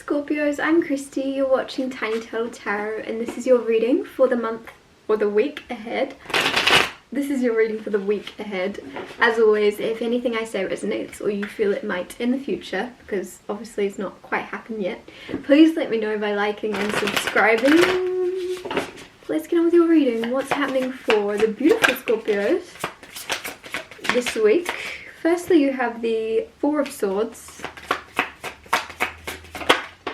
Scorpios, I'm Christy, you're watching Tiny Turtle Tarot, and this is your reading for the month or the week ahead. This is your reading for the week ahead. As always, if anything I say resonates or you feel it might in the future, because obviously it's not quite happened yet, please let me know by liking and subscribing. Let's get on with your reading. What's happening for the beautiful Scorpios this week? Firstly, you have the Four of Swords.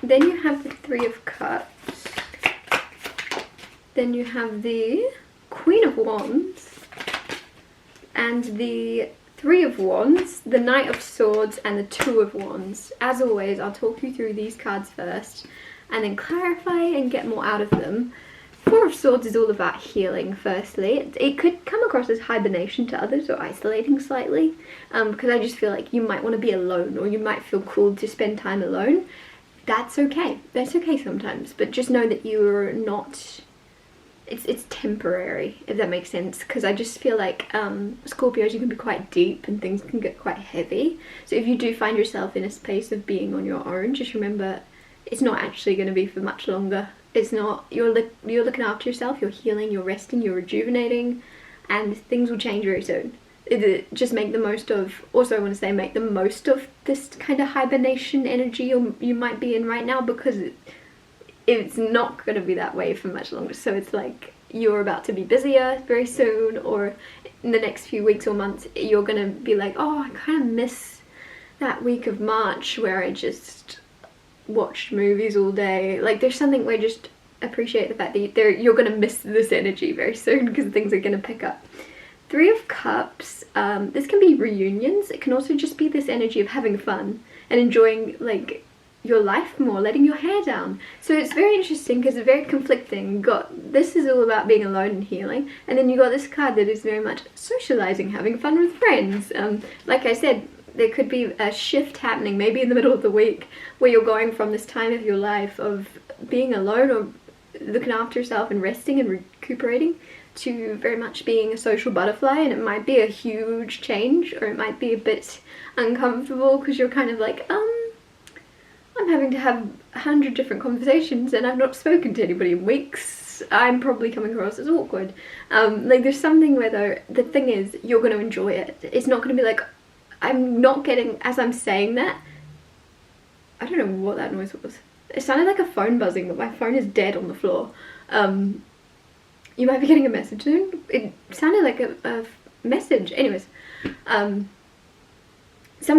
Then you have the Three of Cups. Then you have the Queen of Wands. And the Three of Wands, the Knight of Swords, and the Two of Wands. As always, I'll talk you through these cards first, and then clarify and get more out of them. Four of Swords is all about healing, firstly. It could come across as hibernation to others, or isolating slightly, because I just feel like you might want to be alone, or you might feel called to spend time alone. That's okay. That's okay sometimes, but just know that you're not... It's temporary, if that makes sense, because I just feel like Scorpios, you can be quite deep and things can get quite heavy. So if you do find yourself in a space of being on your own, just remember it's not actually going to be for much longer. It's not, you're looking after yourself, you're healing, you're resting, you're rejuvenating, and things will change very soon. Just make the most of, also I want to say, make the most of this kind of hibernation energy you might be in right now, because it's not going to be that way for much longer. So it's like you're about to be busier very soon, or in the next few weeks or months you're going to be like, oh, I kind of miss that week of March where I just watched movies all day. Like, there's something where just appreciate the fact that you're going to miss this energy very soon, because things are going to pick up. Three of Cups, this can be reunions. It can also just be this energy of having fun and enjoying like your life more, letting your hair down. So it's very interesting because it's very conflicting. This is all about being alone and healing, and then you got this card that is very much socializing, having fun with friends. Like I said, there could be a shift happening maybe in the middle of the week where you're going from this time of your life of being alone or looking after yourself and resting and recuperating to very much being a social butterfly. And it might be a huge change, or it might be a bit uncomfortable because you're kind of like, I'm having to have 100 different conversations and I've not spoken to anybody in weeks. I'm probably coming across as awkward. Like, there's something where the thing is, you're going to enjoy it. It's not going to be like, I'm not getting, as I'm saying that, I don't know what that noise was. It sounded like a phone buzzing, but my phone is dead on the floor. You might be getting a message soon. It sounded like a message. Anyways, some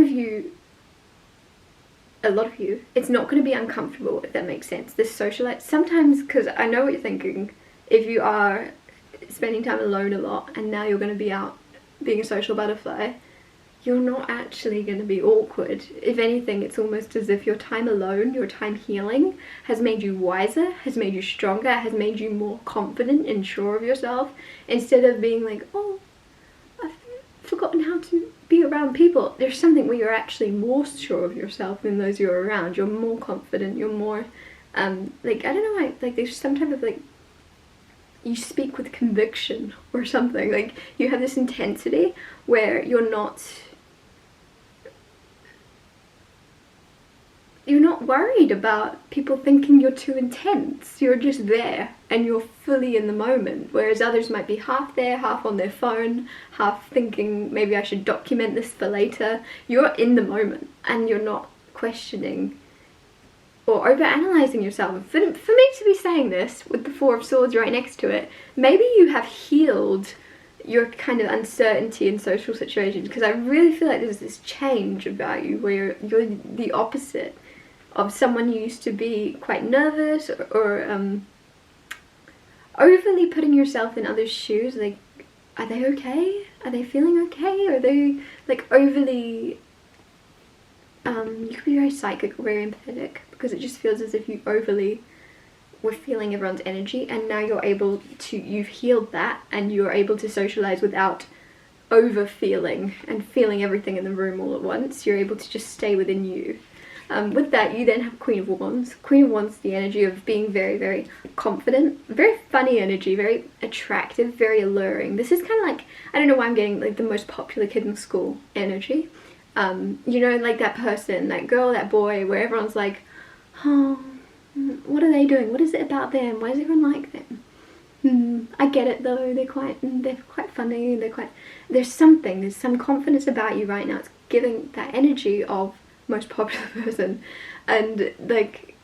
of you, a lot of you, it's not going to be uncomfortable, if that makes sense. This socialite, sometimes, because I know what you're thinking, if you are spending time alone a lot and now you're going to be out being a social butterfly, you're not actually going to be awkward. If anything, it's almost as if your time alone, your time healing, has made you wiser, has made you stronger, has made you more confident and sure of yourself, instead of being like, oh, I've forgotten how to be around people. There's something where you're actually more sure of yourself than those you're around. You're more confident, you're more, like, I don't know, like there's some type of, like, you speak with conviction or something. Like, you have this intensity where you're not worried about people thinking you're too intense. You're just there and you're fully in the moment, whereas others might be half there, half on their phone, half thinking maybe I should document this for later. You're in the moment and you're not questioning or over-analysing yourself. For me to be saying this with the Four of Swords right next to it, maybe you have healed your kind of uncertainty in social situations, because I really feel like there's this change about you where you're the opposite of someone who used to be quite nervous or overly putting yourself in others' shoes. Like, are they okay? Are they feeling okay? Are they like overly... you could be very psychic or very empathetic, because it just feels as if you overly were feeling everyone's energy, and now you're able to, you've healed that and you're able to socialize without over feeling and feeling everything in the room all at once. You're able to just stay within you. With that, you then have Queen of Wands. Queen of Wands, the energy of being very, very confident, very funny energy, very attractive, very alluring. This is kind of like, I don't know why I'm getting like the most popular kid in school energy. You know, like that person, that girl, that boy, where everyone's like, oh, what are they doing? What is it about them? Why does everyone like them? I get it though. They're quite funny. There's some confidence about you right now. It's giving that energy of most popular person, and like,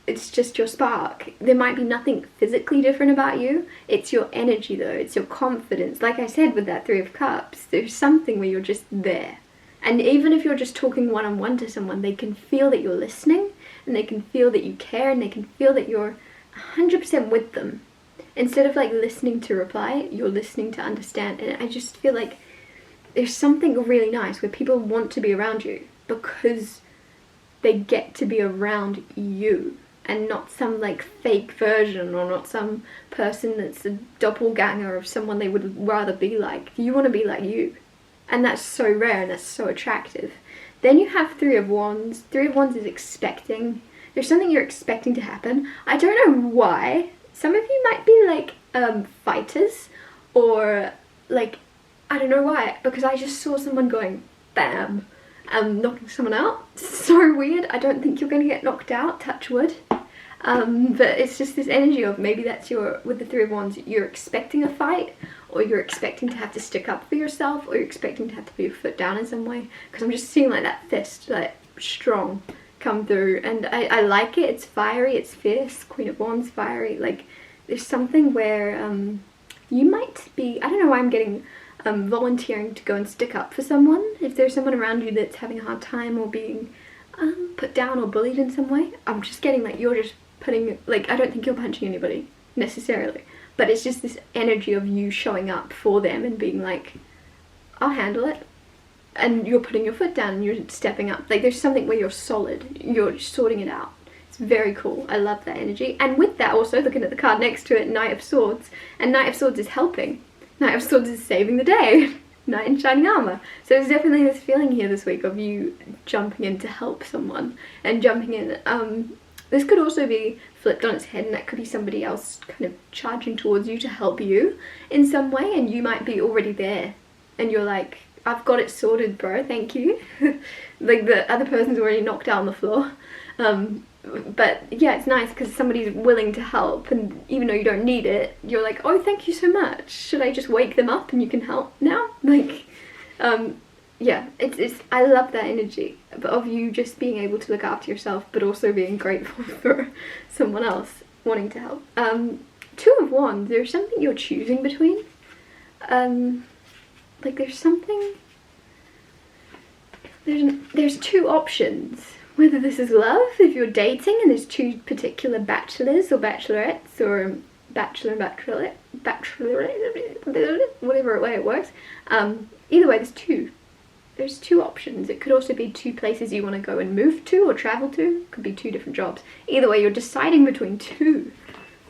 it's just your spark. There might be nothing physically different about you. It's your energy though. It's your confidence. Like I said with that Three of Cups, there's something where you're just there. And even if you're just talking one-on-one to someone, they can feel that you're listening, and they can feel that you care, and they can feel that you're 100% with them. Instead of like listening to reply, you're listening to understand. And I just feel like there's something really nice where people want to be around you because they get to be around you, and not some like fake version, or not some person that's a doppelganger of someone they would rather be like. You want to be like you. And that's so rare, and that's so attractive. Then you have Three of Wands. Three of Wands is expecting. There's something you're expecting to happen. I don't know why. Some of you might be like fighters, or like, I don't know why, because I just saw someone going bam, knocking someone out. So weird. I don't think you're going to get knocked out, touch wood. But it's just this energy of maybe that's with the Three of Wands, you're expecting a fight, or you're expecting to have to stick up for yourself, or you're expecting to have to put your foot down in some way, because I'm just seeing like that fist, like strong, come through. And I like it. It's fiery, it's fierce. Queen of Wands, fiery. Like, there's something where you might be, I don't know why I'm getting volunteering to go and stick up for someone. If there's someone around you that's having a hard time, or being put down or bullied in some way, I'm just getting like you're just putting, like, I don't think you're punching anybody necessarily, but it's just this energy of you showing up for them and being like, I'll handle it. And you're putting your foot down and you're stepping up. Like, there's something where you're solid, you're sorting it out. It's very cool. I love that energy. And with that, also looking at the card next to it, Knight of Swords, and Knight of Swords is helping. Knight of Swords is saving the day. Knight in shining armor. So there's definitely this feeling here this week of you jumping in to help someone, and jumping in. This could also be flipped on its head, and that could be somebody else kind of charging towards you to help you in some way, and you might be already there, and you're like, I've got it sorted, bro, thank you. Like, the other person's already knocked out on the floor. But yeah, it's nice because somebody's willing to help, and even though you don't need it, you're like, oh, thank you so much. Should I just wake them up and you can help now? Like, yeah, it's I love that energy of you just being able to look after yourself, but also being grateful for someone else wanting to help. Two of Wands, there's something you're choosing between. Like, there's something, there's two options. Whether this is love, if you're dating and there's two particular bachelors or bachelorettes, or bachelor and bachelorette, whatever way it works. Either way, there's two options. It could also be two places you want to go and move to or travel to. It could be two different jobs. Either way, you're deciding between two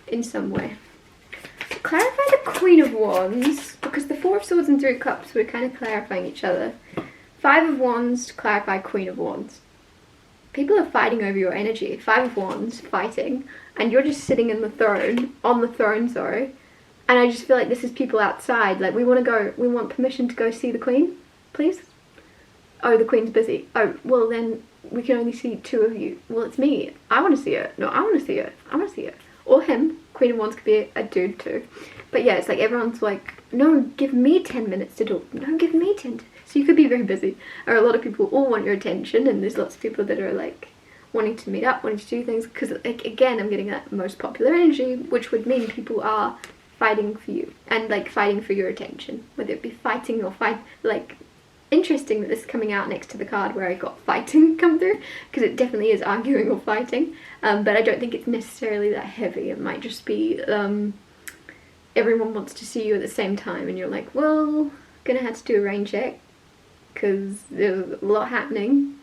in some way. To clarify the Queen of Wands, because the Four of Swords and Three of Cups were kind of clarifying each other. Five of Wands to clarify Queen of Wands. People are fighting over your energy. Five of Wands, fighting, and you're just sitting on the throne, sorry. And I just feel like this is people outside, like, we want permission to go see the Queen, please? Oh, the Queen's busy. Oh, well then, we can only see two of you. Well, it's me. I want to see her. No, I want to see her. I want to see her. Or him. Queen of Wands could be a dude too. But yeah, it's like everyone's like, no, give me 10 minutes to talk. No, give me 10. So you could be very busy. Or a lot of people all want your attention, and there's lots of people that are like wanting to meet up, wanting to do things, because like, again, I'm getting that most popular energy, which would mean people are fighting for you, and like fighting for your attention, whether it be fighting or like, interesting that this is coming out next to the card where I got fighting come through, because it definitely is arguing or fighting, but I don't think it's necessarily that heavy. It might just be everyone wants to see you at the same time, and you're like, well, gonna have to do a rain check because there's a lot happening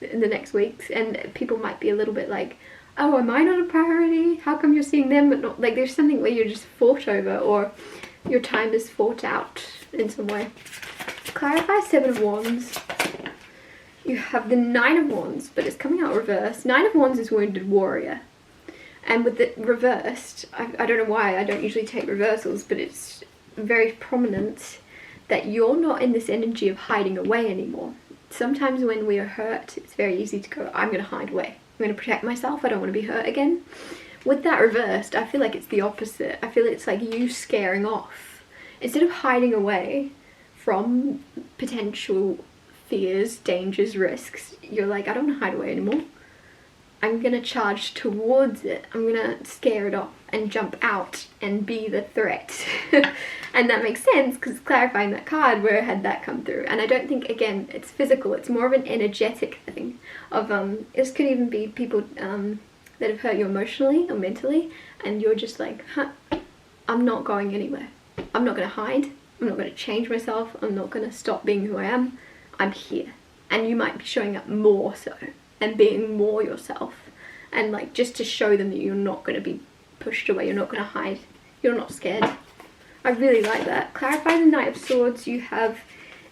in the next weeks, and people might be a little bit like, oh, am I not a priority? How come you're seeing them but not, like, there's something where you're just fought over, or your time is fought out in some way. Clarify Seven of Wands. You have the Nine of Wands, but it's coming out reversed. Nine of Wands is Wounded Warrior, and with it reversed, I don't know why I don't usually take reversals, but it's very prominent that you're not in this energy of hiding away anymore. Sometimes when we are hurt, it's very easy to go, I'm going to hide away. going to protect myself. I don't want to be hurt again. With that reversed, I feel like it's the opposite. I feel it's like you scaring off. Instead of hiding away from potential fears, dangers, risks, you're like, I don't want to hide away anymore. I'm gonna charge towards it. I'm gonna scare it off and jump out and be the threat. And that makes sense because it's clarifying that card where had that come through. And I don't think, again, it's physical. It's more of an energetic thing of, this could even be people that have hurt you emotionally or mentally, and you're just like, huh, I'm not going anywhere. I'm not gonna hide. I'm not gonna change myself. I'm not gonna stop being who I am. I'm here. And you might be showing up more so and being more yourself, and like just to show them that you're not going to be pushed away, you're not going to hide, you're not scared. I really like that. Clarify the Knight of Swords. You have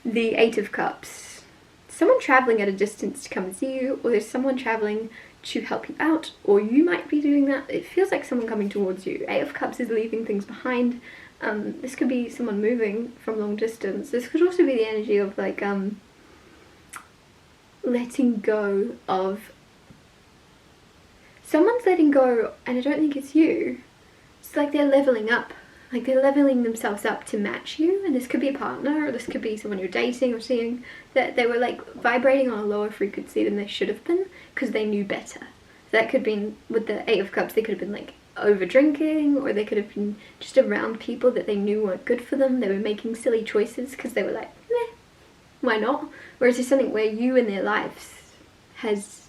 the Eight of Cups. Someone traveling at a distance to come and see you, or there's someone traveling to help you out, or you might be doing that. It feels like someone coming towards you. Eight of Cups is leaving things behind. This could be someone moving from long distance. This could also be the energy of like letting go of, someone's letting go, and I don't think it's you. It's like they're leveling up, like they're leveling themselves up to match you. And this could be a partner, or this could be someone you're dating or seeing, that they were like vibrating on a lower frequency than they should have been because they knew better. So that could be with the Eight of Cups, they could have been like over drinking, or they could have been just around people that they knew weren't good for them. They were making silly choices because they were like, meh, why not? Whereas it's something where you in their lives has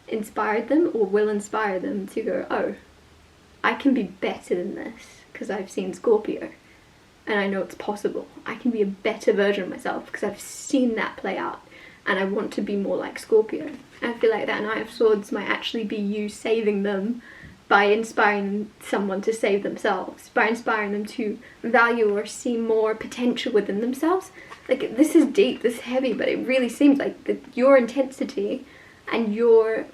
inspired them or will inspire them to go, oh, I can be better than this because I've seen Scorpio and I know it's possible. I can be a better version of myself because I've seen that play out, and I want to be more like Scorpio. And I feel like that Knight of Swords might actually be you saving them by inspiring someone to save themselves, by inspiring them to value or see more potential within themselves. Like, this is deep, this is heavy, but it really seems like your intensity and your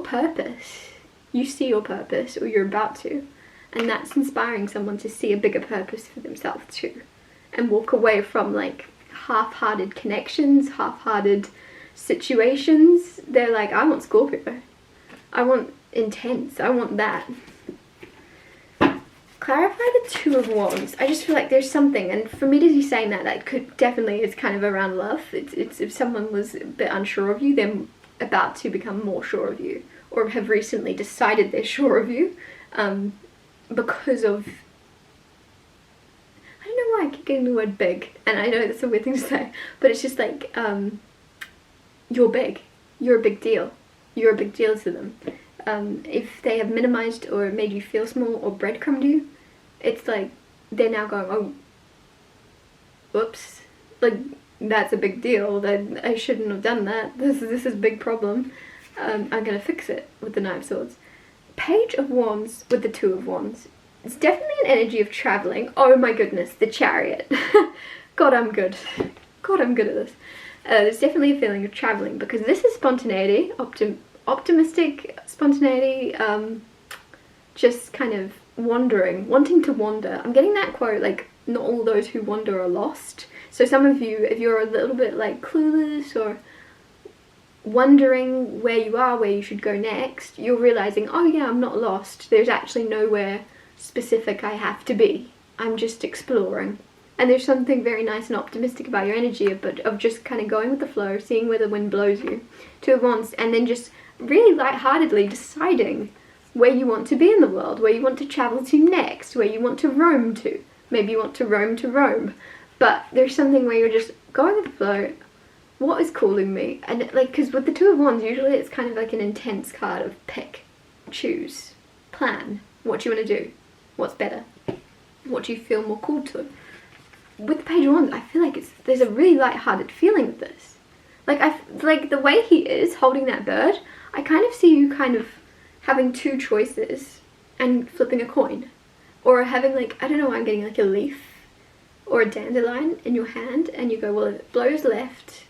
purpose, you see your purpose, or you're about to, and that's inspiring someone to see a bigger purpose for themselves too, and walk away from like half-hearted connections, half-hearted situations. They're like, I want Scorpio, I want intense, I want that. Clarify the Two of Wands. I just feel like there's something, and for me to be saying that, that could definitely is kind of around love. It's if someone was a bit unsure of you, they're about to become more sure of you, or have recently decided they're sure of you, because of, I don't know why I keep getting the word big, and I know that's a weird thing to say, but it's just like, you're big, you're a big deal, you're a big deal to them. If they have minimized or made you feel small or breadcrumbed you, it's like they're now going, oh, whoops, like that's a big deal, that I shouldn't have done that, this is a big problem, I'm gonna fix it with the Knight of Swords. Page of Wands with the Two of Wands. It's definitely an energy of traveling. Oh my goodness, the Chariot. God, I'm good. God, I'm good at this. There's definitely a feeling of traveling, because this is spontaneity, optimistic spontaneity, just kind of wandering, wanting to wander. I'm getting that quote, like, not all those who wander are lost. So some of you, if you're a little bit like clueless or wondering where you are, where you should go next, you're realizing, oh yeah, I'm not lost. There's actually nowhere specific I have to be. I'm just exploring. And there's something very nice and optimistic about your energy, but of just kind of going with the flow, seeing where the wind blows you. Two of Wands, and then just really lightheartedly deciding where you want to be in the world, where you want to travel to next, where you want to roam to. Maybe you want to roam to Rome, but there's something where you're just going with the flow. What is calling me? And like, because with the Two of Wands, usually it's kind of like an intense card of pick, choose, plan, what do you want to do, what's better, what do you feel more called to. With the Page of Wands, I feel like there's a really light-hearted feeling of this. Like the way he is holding that bird, I kind of see you kind of having two choices and flipping a coin, or having like, I don't know, I'm getting like a leaf or a dandelion in your hand, and you go, well, if it blows left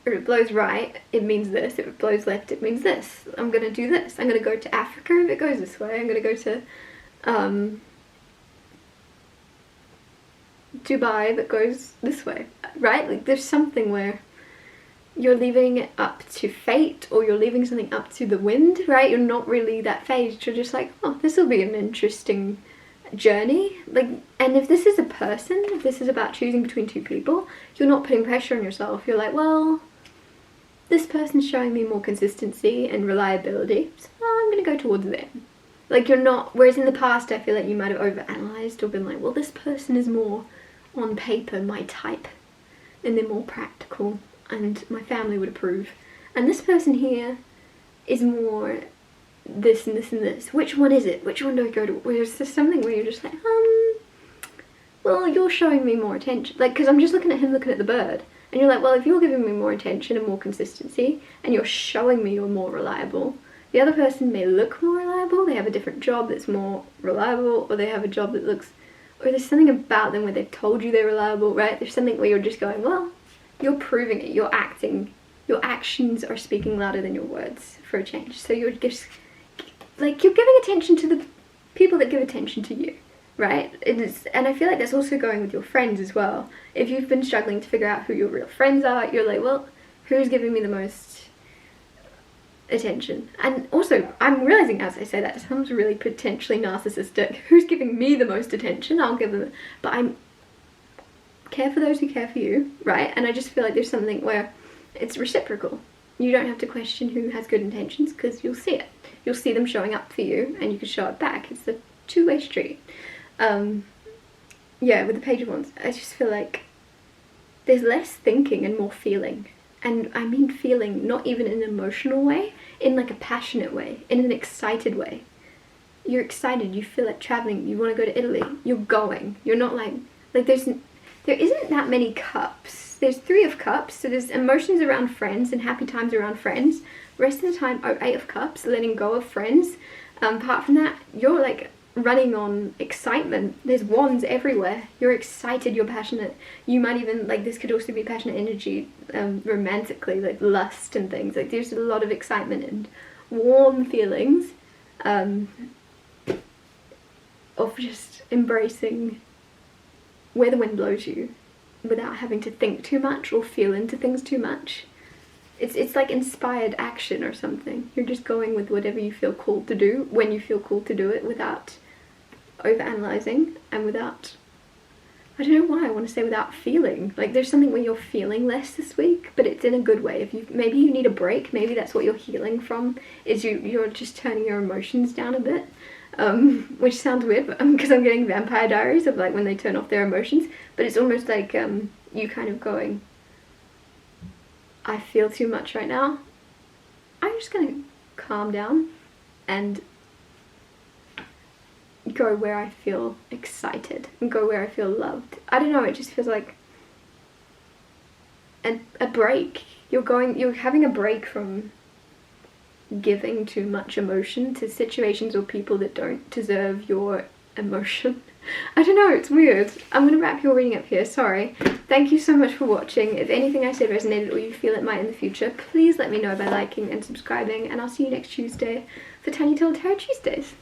or if it blows right, it means this. If it blows left, it means this. I'm gonna do this. I'm gonna go to Africa if it goes this way. I'm gonna go to Dubai that goes this way, right? Like, there's something where you're leaving it up to fate, or you're leaving something up to the wind, right? You're not really that phased. You're just like, oh, this will be an interesting journey. Like, and if this is a person, if this is about choosing between two people, you're not putting pressure on yourself. You're like, well, this person's showing me more consistency and reliability, so I'm gonna go towards them. Like, you're not, whereas in the past I feel like you might have overanalyzed or been like, well, this person is more on paper my type, and they're more practical, and my family would approve. And this person here is more this and this and this. Which one is it? Which one do I go to? Where's there something where you're just like, well, you're showing me more attention. Like, because I'm just looking at him looking at the bird. And you're like, well, if you're giving me more attention and more consistency, and you're showing me you're more reliable, the other person may look more reliable, they have a different job that's more reliable, or they have a job that looks, or there's something about them where they've told you they're reliable, right? There's something where you're just going, well, you're proving it, you're acting, your actions are speaking louder than your words for a change. So you're just, like, you're giving attention to the people that give attention to you, right? It is, and I feel like that's also going with your friends as well. If you've been struggling to figure out who your real friends are, you're like, well, who's giving me the most attention? And also, I'm realizing as I say that, it sounds really potentially narcissistic. Who's giving me the most attention? I'll give them, but I'm care for those who care for you, right? And I just feel like there's something where it's reciprocal. You don't have to question who has good intentions, because you'll see it. You'll see them showing up for you, and you can show it back. It's a two-way street. Yeah, with the Page of Wands, I just feel like there's less thinking and more feeling. And I mean feeling, not even in an emotional way, in like a passionate way, in an excited way. You're excited, you feel like traveling, you want to go to Italy, you're going. You're not like there isn't that many cups. There's 3 of cups, so there's emotions around friends and happy times around friends. The rest of the time, 8 of cups, letting go of friends. Apart from that, you're like running on excitement. There's wands everywhere. You're excited, you're passionate. You might even, like, this could also be passionate energy romantically, like lust and things. Like, there's a lot of excitement and warm feelings of just embracing where the wind blows you without having to think too much or feel into things too much. It's like inspired action or something. You're just going with whatever you feel called to do when you feel called to do it, without overanalyzing and without, I don't know why I want to say without feeling. Like, there's something where you're feeling less this week, but it's in a good way. If you, maybe you need a break, maybe that's what you're healing from, is you're just turning your emotions down a bit. Which sounds weird, because I'm getting Vampire Diaries of like when they turn off their emotions, but it's almost like you kind of going, I feel too much right now, I'm just gonna calm down and go where I feel excited and go where I feel loved. I don't know, it just feels like a break. You're having a break from giving too much emotion to situations or people that don't deserve your emotion. I don't know, it's weird. I'm gonna wrap your reading up here, sorry. Thank you so much for watching. If anything I said resonated or you feel it might in the future, please let me know by liking and subscribing, and I'll see you next Tuesday for Tiny Little Tarot Tuesdays.